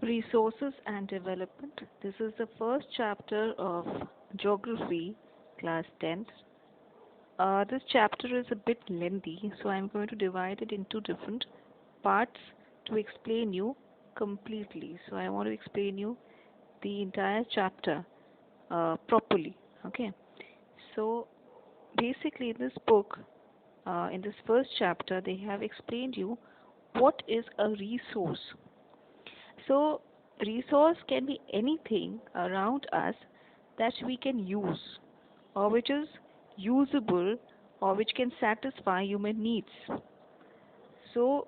Resources and Development. This is the first chapter of Geography, class 10th. This chapter is a bit lengthy, so I'm going to divide it into different parts to explain you completely. So I want to explain you the entire chapter properly. Okay. So basically, in this book, in this first chapter, they have explained you what is a resource. So, resource can be anything around us that we can use or which is usable or which can satisfy human needs. So,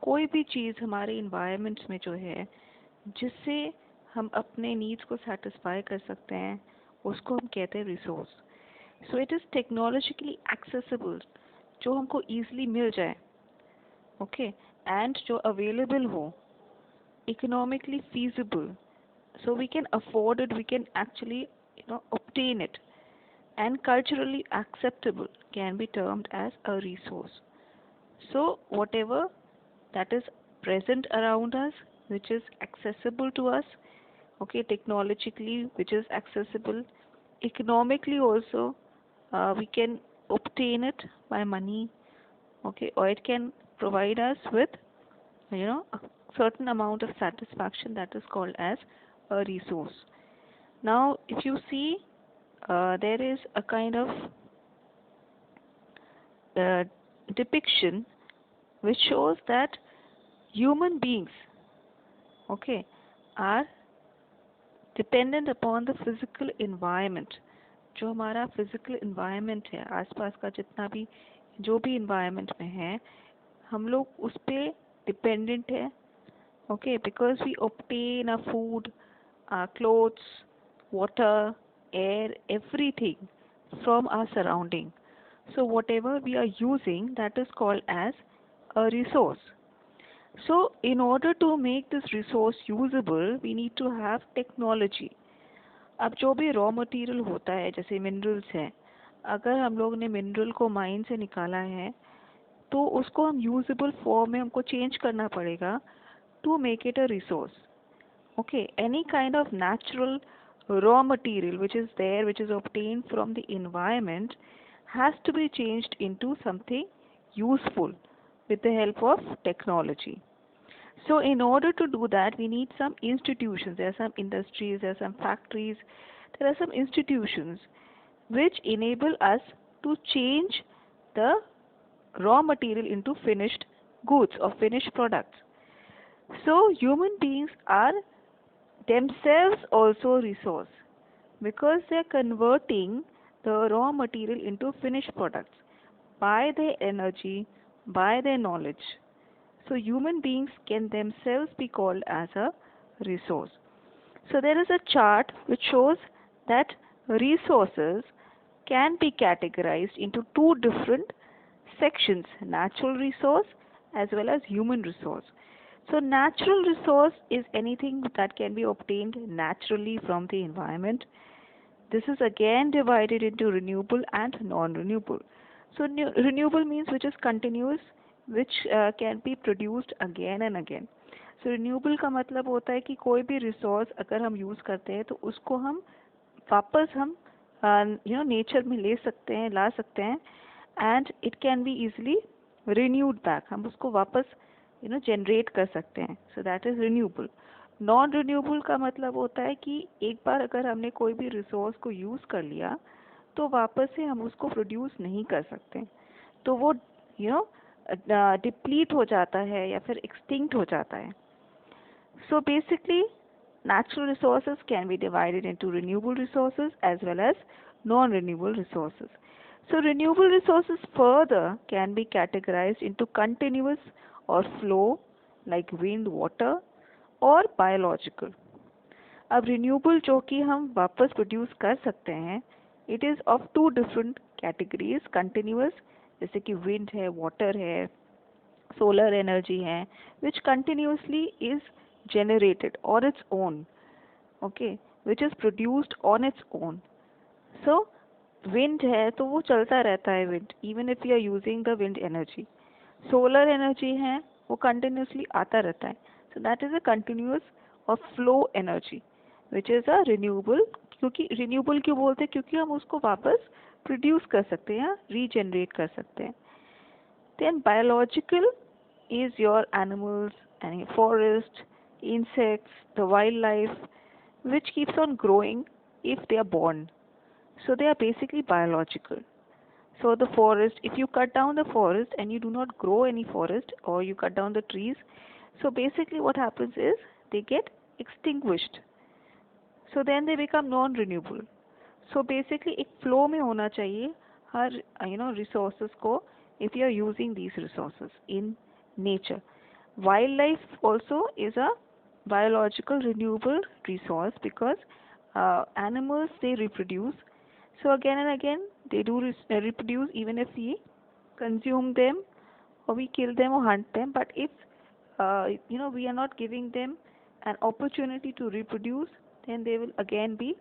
कोई भी चीज़ हमारे environment में जो है जिससे हम अपने needs को सेटिस्फाई कर सकते हैं उसको हम कहते हैं resource. So it is technologically accessible, जो हमको ईजिली मिल जाए, ओके, एंड जो अवेलेबल हो, economically feasible, so we can afford it, we can actually obtain it, and culturally acceptable can be termed as a resource. So whatever that is present around us, which is accessible to us, okay, technologically which is accessible, economically also, we can obtain it by money, okay, or it can provide us with a certain amount of satisfaction, that is called as a resource. Now if you see, there is a kind of uh, depiction which shows that human beings, okay, are dependent upon the physical environment. जो हमारा physical environment है, आसपास का जितना भी जो भी environment में है, हम लोग उस पे dependent है, okay, because we obtain our food, our clothes, water, air, everything from our surrounding. So whatever we are using, that is called as a resource. So in order to make this resource usable, we need to have technology. अब जो भी raw material होता है, जैसे minerals हैं, अगर हम लोग ने मिनरल को माइन से निकाला है तो उसको हम यूजेबल फॉर्म में हमको चेंज करना पड़ेगा to make it a resource. Okay, any kind of natural raw material which is there, which is obtained from the environment, has to be changed into something useful with the help of technology. So in order to do that, we need some institutions. There are some industries, there are some factories, there are some institutions which enable us to change the raw material into finished goods or finished products. So human beings are themselves also a resource because they are converting the raw material into finished products by their energy, by their knowledge. So human beings can themselves be called as a resource. So there is a chart which shows that resources can be categorized into two different sections: natural resource as well as human resource. So natural resource is anything that can be obtained naturally from the environment. This is again divided into renewable and non-renewable. So renewable means which is continuous, which can be produced again and again. So renewable का मतलब होता है कि कोई भी resource अगर हम use करते हैं तो उसको हम वापस हम नेचर में ले सकते हैं, ला सकते हैं, and it can be easily renewed back. हम उसको वापस जनरेट कर सकते हैं. So that is renewable. Non renewable का मतलब होता है कि एक बार अगर हमने कोई भी रिसोर्स को यूज़ कर लिया तो वापस से हम उसको प्रोड्यूस नहीं कर सकते, तो वो डिप्लीट हो जाता है या फिर एक्सटिंक्ट हो जाता है. So basically natural resources can be divided into renewable resources as well as non-renewable resources. So renewable resources further can be categorized into continuous or flow, like wind, water, or biological. अब renewable जो कि हम वापस produce कर सकते हैं, it is of two different categories. Continuous जैसे कि wind है, water है, solar energy है, which continuously is generated on its own, okay, which is produced on its own. So wind है तो वो चलता रहता है, wind, even if we are using the wind energy. Solar energy है वो continuously आता रहता है, so that is a continuous और flow energy which is a renewable. क्योंकि रिन्यूएबल क्यों बोलते हैं? क्योंकि हम उसको वापस प्रोड्यूस कर सकते हैं, रीजनरेट कर सकते हैं. Then biological is your animals and forest, insects, the wildlife which keeps on growing if they are born. So they are basically biological. So the forest, if you cut down the forest and you do not grow any forest or you cut down the trees, so basically what happens is they get extinguished. So then they become non-renewable. So basically एक flow में होना चाहिए हर resources को if you are using these resources in nature. Wildlife also is a biological renewable resource because animals they reproduce. So again and again they do reproduce even if we consume them or we kill them or hunt them. But if we are not giving them an opportunity to reproduce, then they will again be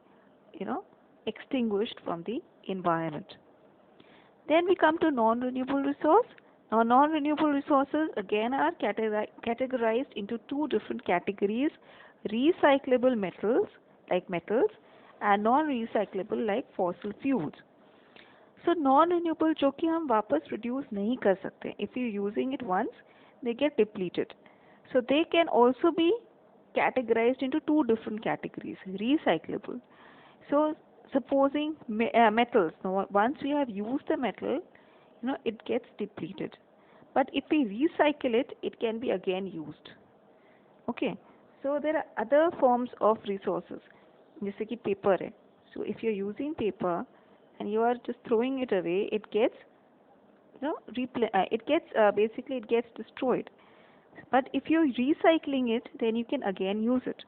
you know extinguished from the environment. Then we come to non-renewable resource. Now non-renewable resources again are categorized into two different categories: recyclable metals like metals and non-recyclable like fossil fuels. So non-renewable जो कि हम वापस produce नहीं कर सकते, if you using it once they get depleted. So they can also be categorized into two different categories: recyclable. So supposing metals, now once we have used the metal, it gets depleted. But if we recycle it, it can be again used. Okay. So there are other forms of resources. जैसे कि paper है. So if you're using paper and you are just throwing it away, it gets basically it gets destroyed. But if you're recycling it, then you can again use it.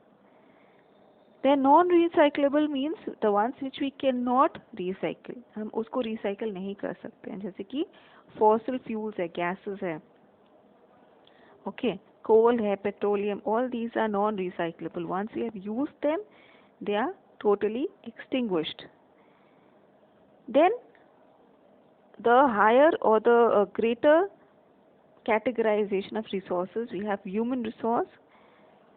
Then non-recyclable means the ones which we cannot recycle. हम उसको recycle नहीं कर सकते हैं. जैसे कि fossil fuels है, gases है, okay, coal है, petroleum, all these are non-recyclable. Once we have used them, they are totally extinguished. Then the higher or the greater categorization of resources, we have human resource,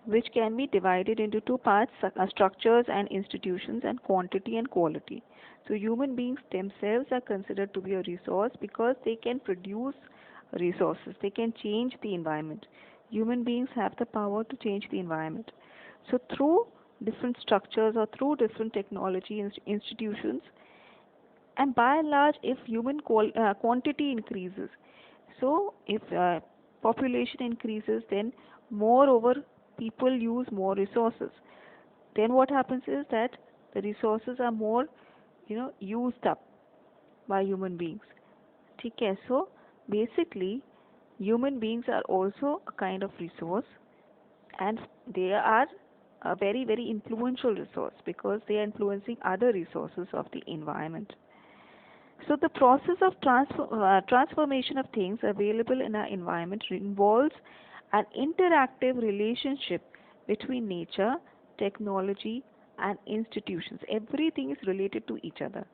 which can be divided into two parts: structures and institutions, and quantity and quality. So human beings themselves are considered to be a resource because they can produce resources, they can change the environment. Human beings have the power to change the environment. So through different structures or through different technology institutions, and by and large if human quantity increases, so if population increases, then moreover people use more resources. Then what happens is that the resources are more used up by human beings. ठीक है? So basically human beings are also a kind of resource, and they are a very very influential resource because they are influencing other resources of the environment. So the process of transformation of things available in our environment involves an interactive relationship between nature, technology, and institutions. Everything is related to each other.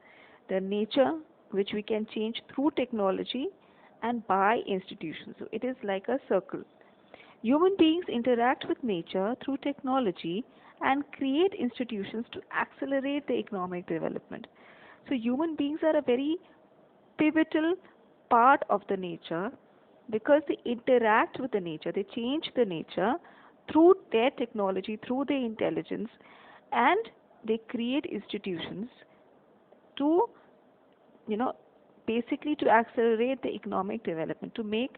The nature, which we can change through technology, and by institutions. So it is like a circle. Human beings interact with nature through technology and create institutions to accelerate the economic development. So human beings are a very pivotal part of the nature because they interact with the nature, they change the nature through their technology, through their intelligence, and they create institutions to, basically to accelerate the economic development, to make,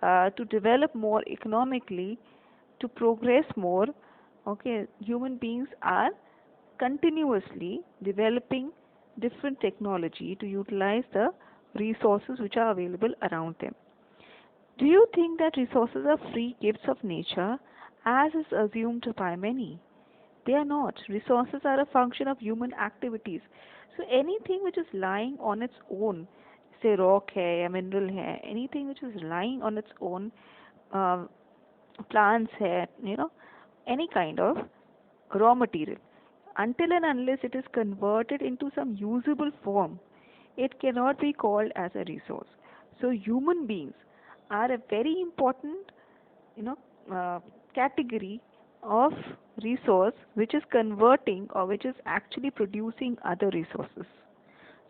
to develop more economically, to progress more. Okay, human beings are continuously developing different technology to utilize the resources which are available around them. Do you think that resources are free gifts of nature as is assumed by many? They are not. Resources are a function of human activities. So anything which is lying on its own, say rock hai, ya mineral hai, anything which is lying on its own, uh, plants hai, any kind of raw material, until and unless it is converted into some usable form, it cannot be called as a resource. So human beings are a very important, you know, category of resource which is converting or which is actually producing other resources.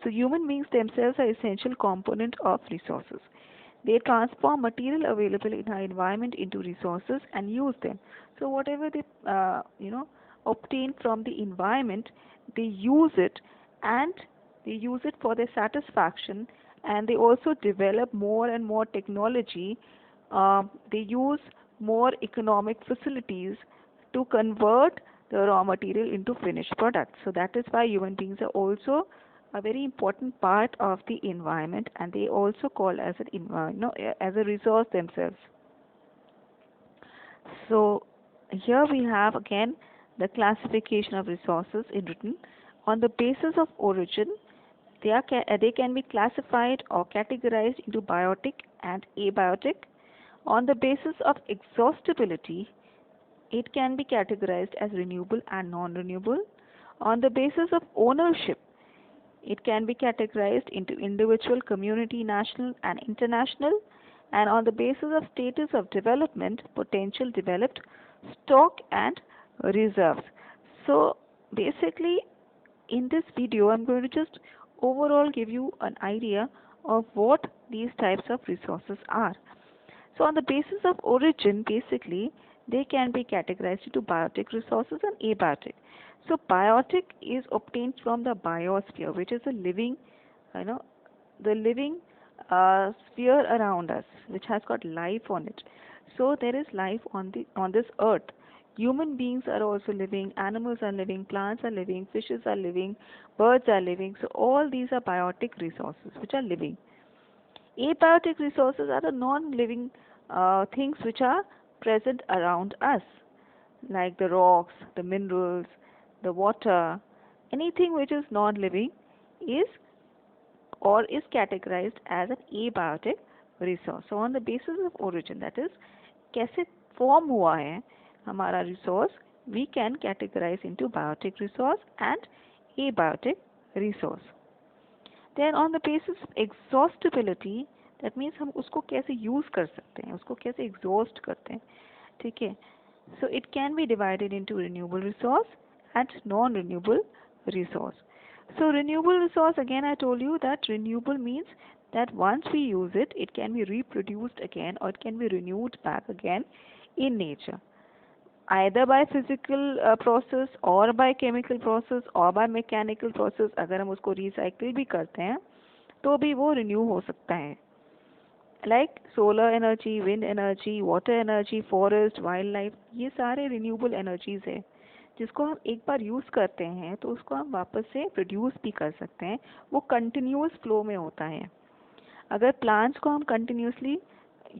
So human beings themselves are essential component of resources. They transform material available in our environment into resources and use them. So whatever they obtain from the environment, they use it, and they use it for their satisfaction, and they also develop more and more technology. They use more economic facilities to convert the raw material into finished products. So that is why human beings are also a very important part of the environment, and they also call as as a resource themselves. So here we have again the classification of resources in written. On the basis of origin, they can be classified or categorized into biotic and abiotic. On the basis of exhaustibility, it can be categorized as renewable and non-renewable. On the basis of ownership, it can be categorized into individual, community, national, and international. And on the basis of status of development, potential, developed, stock, and reserves. So basically, in this video, I'm going to just overall give you an idea of what these types of resources are. So on the basis of origin, basically, they can be categorized into biotic resources and abiotic. So biotic is obtained from the biosphere, which is a living, you know, the living sphere around us, which has got life on it. So there is life on this earth. Human beings are also living, animals are living, plants are living, fishes are living, birds are living. So all these are biotic resources which are living. Abiotic resources are the non-living things which are present around us, like the rocks, the minerals, the water. Anything which is non-living is is categorized as an abiotic resource. So on the basis of origin, that is, कैसे form हुआ है हमारा resource, we can categorize into biotic resource and abiotic resource. Then on the basis of exhaustibility, that means हम उसको कैसे use कर सकते हैं, उसको कैसे exhaust करते हैं, ठीक है. So it can be divided into renewable resource and non-renewable resource. So renewable resource, again I told you that renewable means that once we use it, it can be reproduced again, or it can be renewed back again in nature, either by physical process or by chemical process or by mechanical process. अगर हम उसको recycle भी करते हैं तो भी वो renew हो सकता है. Like solar energy, wind energy, water energy, forest, wildlife, ये सारे renewable energies है जिसको हम एक बार यूज़ करते हैं तो उसको हम वापस से प्रोड्यूस भी कर सकते हैं. वो कंटिन्यूस फ्लो में होता है. अगर प्लांट्स को हम कंटिन्यूसली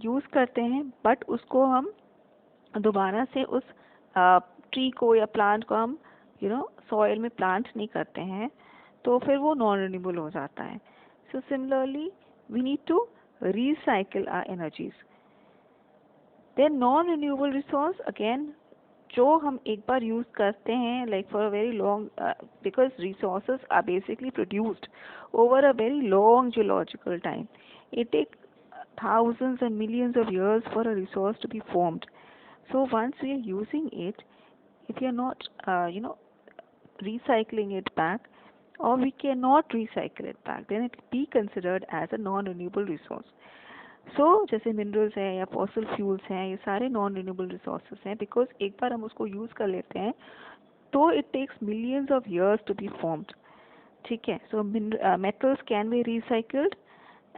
यूज़ करते हैं बट उसको हम दोबारा से उस ट्री को या प्लांट को हम सॉइल में प्लांट नहीं करते हैं तो फिर वो नॉन रिन्यूएबल हो जाता है. So similarly we need to recycle our energies. Then non-renewable resource, again, जो हम एक बार यूज करते हैं like for a very long because resources are basically produced over a very long geological time. It takes thousands and millions of years for a resource to be formed. So once we are using it, if you are not recycling it back, or we cannot recycle it back, then it be considered as a non-renewable resource. So जैसे minerals हैं या fossil fuels हैं, ये सारे non-renewable resources हैं because एक बार हम उसको use कर लेते हैं तो it takes millions of years to be formed. ठीक है. So metals can be recycled,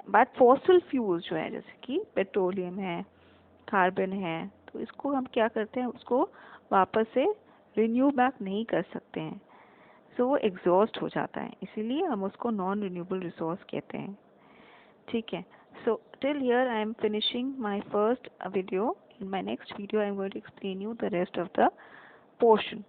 but fossil fuels जो है जैसे कि पेट्रोलियम है, कार्बन है, तो इसको हम क्या करते हैं, उसको वापस से रिन्यू बैक नहीं कर सकते हैं. सो वो एग्जॉस्ट हो जाता है, इसीलिए हम उसको नॉन रिन्यूएबल रिसोर्स कहते हैं. ठीक है. So till here I am finishing my first video. In my next video I am going to explain you the rest of the portion.